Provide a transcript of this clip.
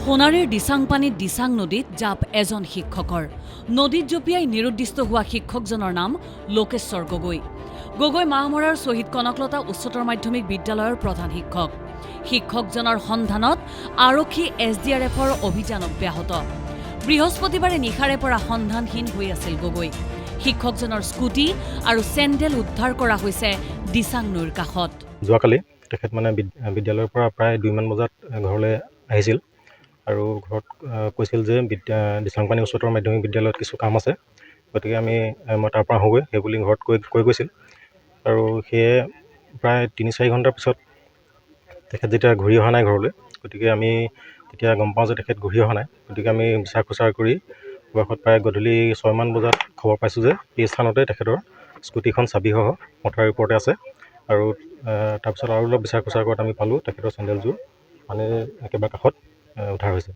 সোণাৰীৰ দিচাংপানীত দিচাং নদীত জাপ এজন শিক্ষকৰ। নদীত জঁপিয়াই নিৰুদ্দিষ্ট হোৱা শিক্ষকজনৰ নাম লোকেশ্বৰ গগৈ। গগৈ মাহমৰাৰ শ্বহীদ কনকলতা উচ্চতৰ মাধ্যমিক বিদ্যালয়ৰ প্ৰধান শিক্ষক। শিক্ষকজনৰ সন্ধানত আৰক্ষী SDRFৰ অভিযান অব্যাহত। বৃহস্পতিবাৰে নিশাৰে পৰা সন্ধানহীন হৈ আছিল গগৈ। শিক্ষকজনৰ স্কুটি আৰু চেণ্ডেল উদ্ধাৰ কৰা হৈছে দিচাং নৈৰ কাষত। যোৱাকালি তেখেত বিদ্যালয়ৰ পৰা প্ৰায় 2মান বজাত ঘৰলৈ আহিছিল আৰু ঘৰত কৈছিল যে দিচাংপানী উচ্চতৰ মাধ্যমিক বিদ্যালয়ত কিছু কাম আছে, গতিকে মই তাৰ পৰা আহোঁগৈ সেই বুলি ঘৰত কৈ গৈছিল। আৰু সেয়ে প্ৰায় 3-4 ঘণ্টাৰ পিছত তেখেত যেতিয়া ঘূৰি অহা নাই ঘৰলৈ, গতিকে আমি তেতিয়া গম পাওঁ যে তেখেত ঘূৰি অহা নাই। গতিকে আমি বিচাৰ খোচাৰ কৰি বয়সত প্ৰায় গধূলি 6মান বজাত খবৰ পাইছোঁ যে এই স্থানতে তেখেতৰ স্কুটিখন চাবিসহ মথাউৰিৰ ওপৰতে আছে। আৰু তাৰপিছত আৰু অলপ বিচাৰ খোচাৰ কৰাত আমি পালোঁ তেখেতৰ চেণ্ডেলযোৰ পানীৰ একেবাৰে কাষত উদ্ধাৰ হৈছে।